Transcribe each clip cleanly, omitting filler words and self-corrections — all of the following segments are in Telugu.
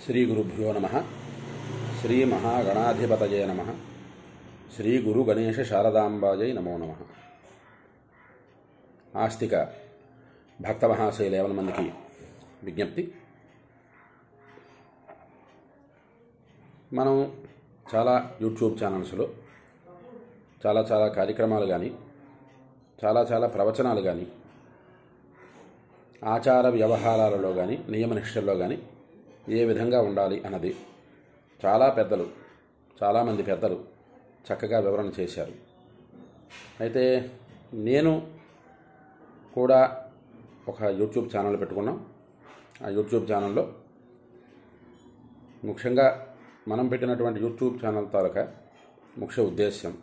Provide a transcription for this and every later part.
శ్రీ గురుభ్యో నమః. శ్రీ మహాగణాధిపతయే నమః. శ్రీ గురు గణేశ శారదాంబాజై నమో నమః. ఆస్తిక భక్త మహాశైల 50 మందికి విజ్ఞప్తి. మనం చాలా యూట్యూబ్ ఛానల్స్లో చాలా కార్యక్రమాలు కానీ చాలా ప్రవచనాలు కానీ ఆచార వ్యవహారాలలో కానీ నియమనిష్టల్లో కానీ ఏ విధంగా ఉండాలి అన్నది చాలామంది పెద్దలు చక్కగా వివరణ చేశారు. అయితే నేను కూడా ఒక యూట్యూబ్ ఛానల్ పెట్టుకున్నాం. ఆ యూట్యూబ్ ఛానల్లో ముఖ్యంగా మనం పెట్టినటువంటి యూట్యూబ్ ఛానల్ తాలూకా ముఖ్య ఉద్దేశ్యం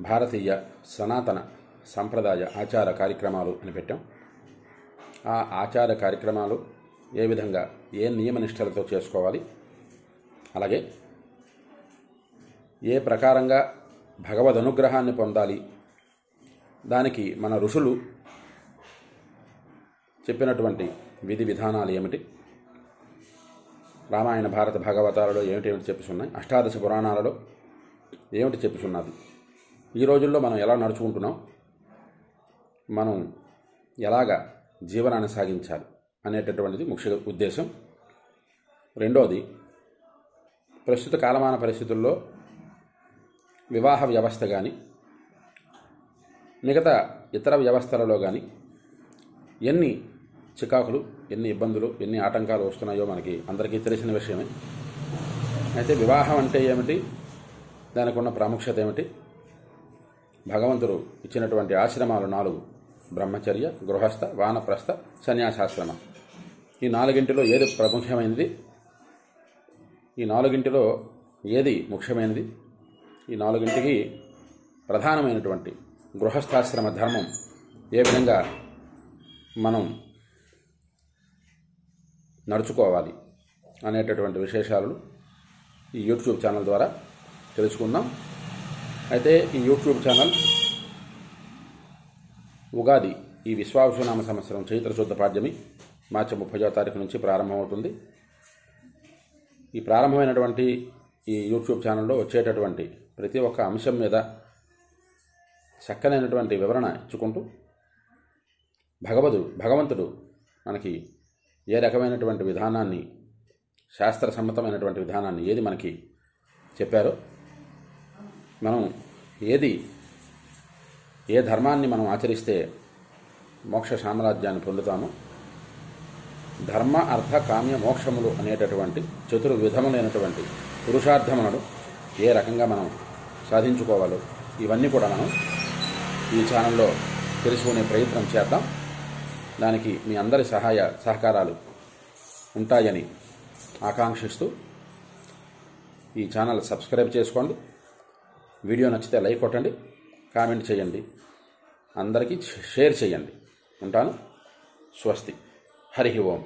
భారతీయ సనాతన సంప్రదాయ ఆచార కార్యక్రమాలు అని పెట్టాం. ఆ ఆచార కార్యక్రమాలు ఏ విధంగా ఏ నియమనిష్టలతో చేసుకోవాలి, అలాగే ఏ ప్రకారంగా భగవద్ అనుగ్రహాన్ని పొందాలి, దానికి మన ఋషులు చెప్పినటువంటి విధి విధానాలు ఏమిటి, రామాయణ భారత భాగవతాలలో ఏమిటి చెప్పుచున్నాయి, అష్టాదశ పురాణాలలో ఏమిటి చెప్పుచున్నది, ఈ రోజుల్లో మనం ఎలా నడుచుకుంటున్నాం, మనం ఎలాగా జీవనాన్ని సాగించాలి అనేటటువంటిది ముఖ్య ఉద్దేశం. రెండోది, ప్రస్తుత కాలమాన పరిస్థితుల్లో వివాహ వ్యవస్థ కానీ మిగతా ఇతర వ్యవస్థలలో కానీ ఎన్ని చికాకులు, ఎన్ని ఇబ్బందులు, ఎన్ని ఆటంకాలు వస్తున్నాయో మనకి అందరికీ తెలిసిన విషయమే. అయితే వివాహం అంటే ఏమిటి, దానికి ఉన్న ప్రాముఖ్యత ఏమిటి, భగవంతుడు ఇచ్చినటువంటి ఆశ్రమాలు 4: బ్రహ్మచర్య, గృహస్థ, వానప్రస్థ, సన్యాసాశ్రమ. ఈ 4గింటిలో ఏది ప్రముఖమైనది, ఈ 4గింటిలో ఏది ముఖ్యమైనది, ఈ 4గింటికి ప్రధానమైనటువంటి గృహస్థాశ్రమ ధర్మం ఏ విధంగా మనం నడుచుకోవాలి అనేటటువంటి విశేషాలను ఈ యూట్యూబ్ ఛానల్ ద్వారా తెలుసుకుందాం. అయితే ఈ యూట్యూబ్ ఛానల్ ఉగాది, ఈ విశ్వావసునామ సంవత్సరం చైత్ర శుద్ధ పాడ్యమి మార్చి 30వ తారీఖు నుంచి ప్రారంభమవుతుంది. ఈ ప్రారంభమైనటువంటి ఈ యూట్యూబ్ ఛానల్లో వచ్చేటటువంటి ప్రతి ఒక్క అంశం మీద చక్కనైనటువంటి వివరణ ఇచ్చుకుంటూ భగవంతుడు మనకి ఏ రకమైనటువంటి విధానాన్ని, శాస్త్ర సమ్మతమైనటువంటి విధానాన్ని ఏది మనకి చెప్పారో, మనం ఏ ధర్మాన్ని మనం ఆచరిస్తే మోక్ష సామ్రాజ్యాన్ని పొందుతామో, ధర్మ అర్థ కామ్య మోక్షములు అనేటటువంటి చతుర్విధములైనటువంటి పురుషార్థములను ఏ రకంగా మనం సాధించుకోవాలో ఇవన్నీ కూడా మనం ఈ ఛానల్లో తెలుసుకునే ప్రయత్నం చేద్దాం. దానికి మీ అందరి సహాయ సహకారాలు ఉంటాయని ఆకాంక్షిస్తూ ఈ ఛానల్ సబ్స్క్రైబ్ చేసుకోండి. వీడియో నచ్చితే లైక్ కొట్టండి, కామెంట్ చేయండి, అందరికీ షేర్ చేయండి. ఉంటాను. స్వస్తి. హరి ఓం.